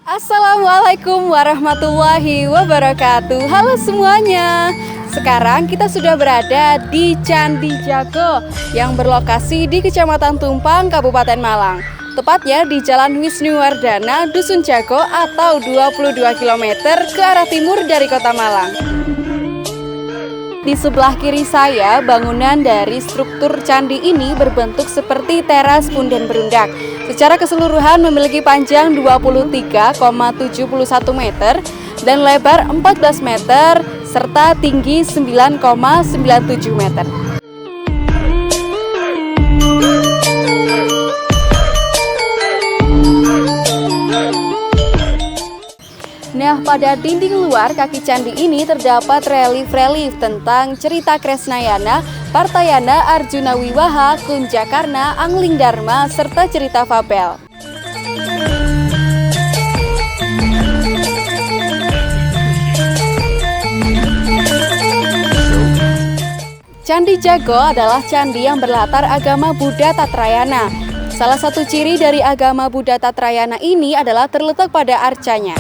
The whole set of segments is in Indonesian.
Assalamualaikum warahmatullahi wabarakatuh. Halo semuanya. Sekarang kita sudah berada di Candi Jago yang berlokasi di Kecamatan Tumpang, Kabupaten Malang. Tepatnya di Jalan Wisnuwardana, Dusun Jago atau 22 km ke arah timur dari Kota Malang. Di sebelah kiri saya, bangunan dari struktur candi ini berbentuk seperti teras punden berundak. Secara keseluruhan memiliki panjang 23,71 meter dan lebar 14 meter serta tinggi 9,97 meter. Nah, pada dinding luar kaki candi ini terdapat relief-relief tentang cerita Kresnayana, Partayana, Arjuna Wiwaha, Kunjakarna, Angling Dharma, serta cerita fabel. Candi Jago adalah candi yang berlatar agama Buddha Tatrayana. Salah satu ciri dari agama Buddha Tatrayana ini adalah terletak pada arcanya.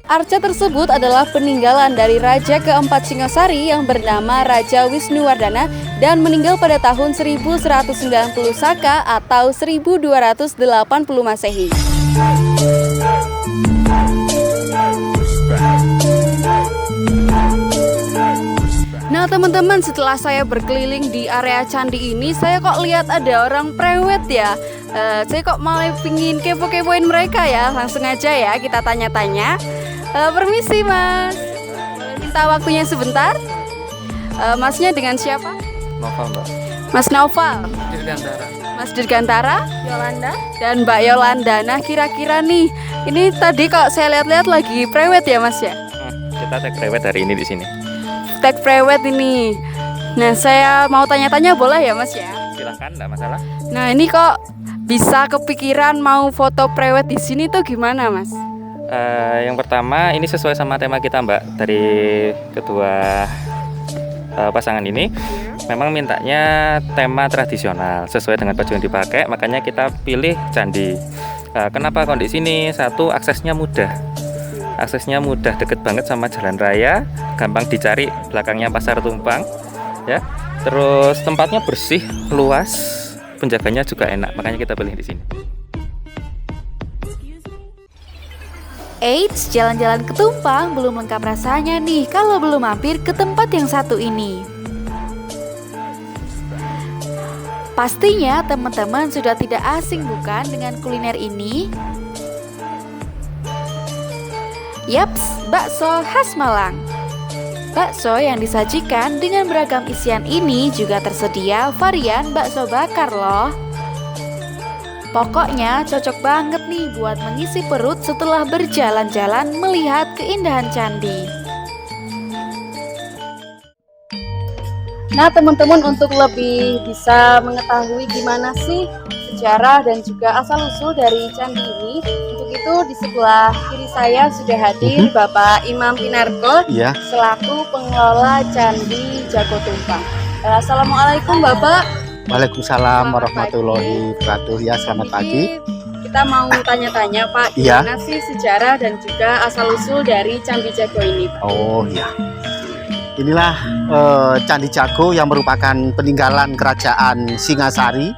Arca tersebut adalah peninggalan dari Raja keempat Singasari yang bernama Raja Wisnuwardana dan meninggal pada tahun 1190 Saka atau 1280 Masehi. Nah teman-teman, setelah saya berkeliling di area candi ini, saya kok lihat ada orang prewed ya. Saya kok malah pingin kepo-kepoin mereka ya. Langsung aja ya kita tanya-tanya. Permisi mas, minta waktunya sebentar. Masnya dengan siapa? Noval mbak. Mas Noval, Dirgantara. Mas Dirgantara, Yolanda, dan Mbak Yolanda. Nah kira-kira nih, ini tadi kok saya lihat-lihat lagi prewed ya mas ya? Kita tag prewed hari ini di sini. Tag prewed ini. Nah saya mau tanya-tanya boleh ya mas ya? Silahkan, enggak masalah. Nah ini kok bisa kepikiran mau foto prewed di sini tuh gimana mas? Yang pertama ini sesuai sama tema kita mbak, dari kedua pasangan ini memang mintanya tema tradisional sesuai dengan baju yang dipakai, makanya kita pilih candi. Kenapa kok di sini? Satu, aksesnya mudah, deket banget sama jalan raya, gampang dicari, belakangnya pasar Tumpang ya. Terus tempatnya bersih, luas, penjaganya juga enak, makanya kita pilih di sini. Eits, jalan-jalan ke Tumpang belum lengkap rasanya nih kalau belum mampir ke tempat yang satu ini. Pastinya teman-teman sudah tidak asing bukan dengan kuliner ini? Yaps, bakso khas Malang. Bakso yang disajikan dengan beragam isian ini juga tersedia varian bakso bakar loh. Pokoknya cocok banget nih buat mengisi perut setelah berjalan-jalan melihat keindahan candi. Nah teman-teman, untuk lebih bisa mengetahui gimana sih sejarah dan juga asal-usul dari candi ini, untuk itu di sebelah kiri saya sudah hadir Bapak Imam Pinarko selaku pengelola Candi Jago Tumpang. Assalamualaikum Bapak. Waalaikumsalam warahmatullahi wabarakatuh. Ya, selamat pagi. Kita mau tanya-tanya Pak, gimana sih sejarah dan juga asal-usul dari Candi Jago ini Pak? Oh ya, inilah Candi Jago yang merupakan peninggalan kerajaan Singasari,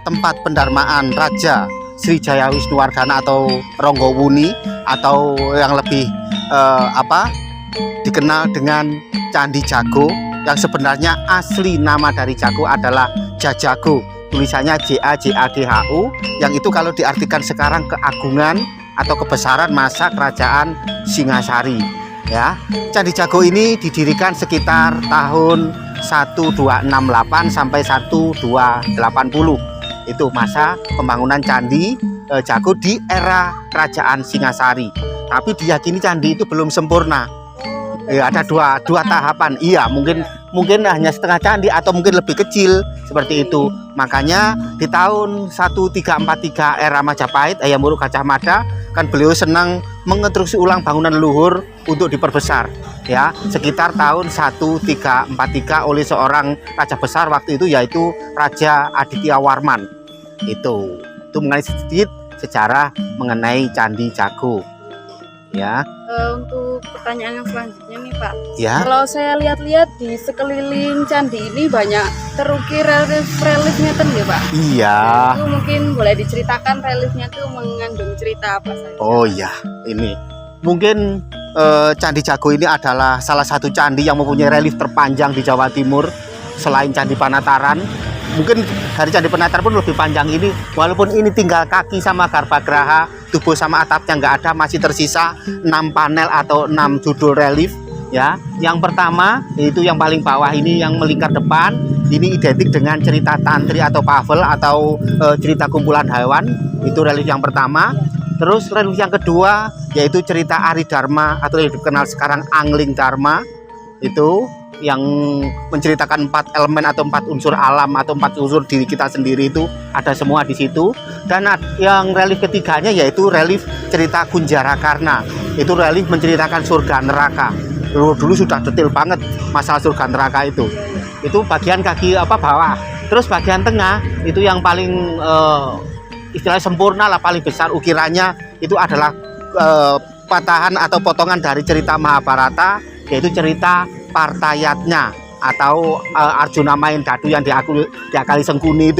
tempat pendarmaan Raja Srijaya Wisnuwardana atau Ronggowuni, atau yang lebih dikenal dengan Candi Jago, yang sebenarnya asli nama dari Jago adalah Jajago, tulisannya JAJAGHU, yang itu kalau diartikan sekarang keagungan atau kebesaran masa kerajaan Singasari ya. Candi Jago ini didirikan sekitar tahun 1268 sampai 1280. Itu masa pembangunan Candi Jago di era kerajaan Singasari. Tapi diyakini candi itu belum sempurna. Ada dua tahapan. Iya, mungkin mungkin hanya setengah candi atau mungkin lebih kecil seperti itu. Makanya di tahun 1343 era Majapahit, Hayam Wuruk Gajah Mada, kan beliau senang mengonstruksi ulang bangunan leluhur untuk diperbesar, ya, sekitar tahun 1343 oleh seorang raja besar waktu itu, yaitu Raja Aditya Warman. Itu mengenai sedikit sejarah mengenai Candi Jago, ya. Untuk pertanyaan yang selanjutnya nih Pak, Ya. kalau saya lihat-lihat di sekeliling candi ini banyak terukir relief-reliefnya kan ya Pak? Iya. Itu mungkin boleh diceritakan reliefnya tuh mengandung cerita apa saja? Oh iya, ini mungkin Candi Jago ini adalah salah satu candi yang mempunyai relief terpanjang di Jawa Timur selain Candi Panataran. Mungkin dari Candi Panataran pun lebih panjang ini, walaupun ini tinggal kaki sama garbhagraha, tubuh sama atapnya nggak ada, masih tersisa 6 panel atau 6 judul relief, ya. Yang pertama yaitu yang paling bawah ini yang melingkar depan, ini identik dengan cerita tantri atau pavel atau cerita kumpulan hewan, itu relief yang pertama. Terus relief yang kedua yaitu cerita Ari Dharma atau yang dikenal sekarang Angling Dharma, itu yang menceritakan 4 elemen atau 4 unsur alam atau 4 unsur diri kita sendiri, itu ada semua di situ. Dan yang relief ketiganya yaitu relief cerita Kunjara Karna, itu relief menceritakan surga neraka. Dulu sudah detail banget masalah surga neraka itu bagian kaki bawah. Terus bagian tengah itu yang paling istilahnya sempurna lah, paling besar ukirannya, itu adalah patahan atau potongan dari cerita Mahabharata, yaitu cerita Partayatnya atau Arjuna main dadu yang diakali Sengkuni,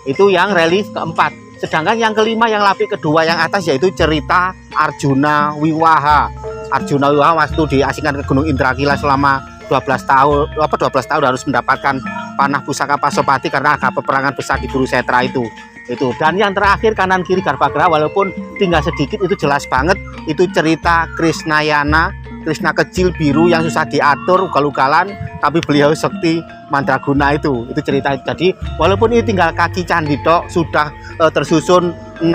itu yang relief keempat. Sedangkan yang kelima, yang lapis kedua yang atas, yaitu cerita Arjuna Wiwaha. Arjuna Wiwaha waktu diasingkan ke Gunung Indrakila selama 12 tahun harus mendapatkan panah pusaka Pasopati karena ada peperangan besar di Kurusetra itu. Dan yang terakhir kanan kiri garbhagraha, walaupun tinggal sedikit, itu jelas banget, itu cerita Krisnayana, Krishna kecil biru yang susah diatur, ugal-ugalan, tapi beliau sekti mandraguna, itu cerita itu. Jadi walaupun ini tinggal kaki candi tok, sudah tersusun 6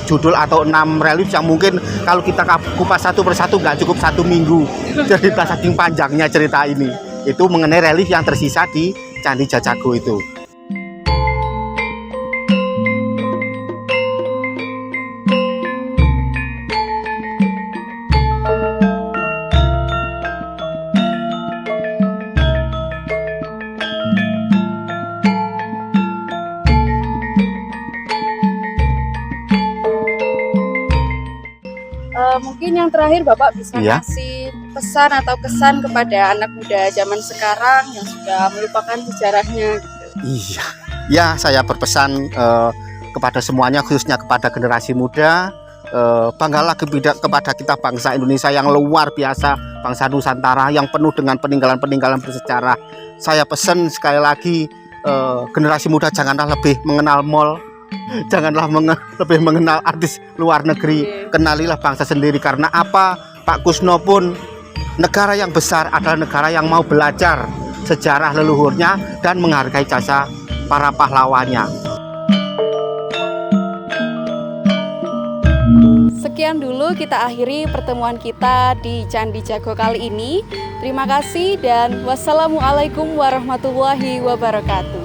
judul atau 6 relief yang mungkin kalau kita kupas satu persatu nggak cukup 1 minggu cerita, saking panjangnya cerita ini. Itu mengenai relief yang tersisa di Candi Jago itu. Mungkin yang terakhir Bapak bisa Iya. kasih pesan atau kesan kepada anak muda zaman sekarang yang sudah melupakan sejarahnya gitu. Iya, ya, saya berpesan kepada semuanya, khususnya kepada generasi muda, banggalah kepada kita bangsa Indonesia yang luar biasa, bangsa Nusantara yang penuh dengan peninggalan-peninggalan bersejarah. Saya pesan sekali lagi, generasi muda janganlah lebih mengenal mall, janganlah lebih mengenal artis luar negeri, kenalilah bangsa sendiri. Karena apa, Pak Kusno pun, negara yang besar adalah negara yang mau belajar sejarah leluhurnya dan menghargai jasa para pahlawannya. Sekian dulu kita akhiri pertemuan kita di Candi Jago kali ini. Terima kasih dan wassalamualaikum warahmatullahi wabarakatuh.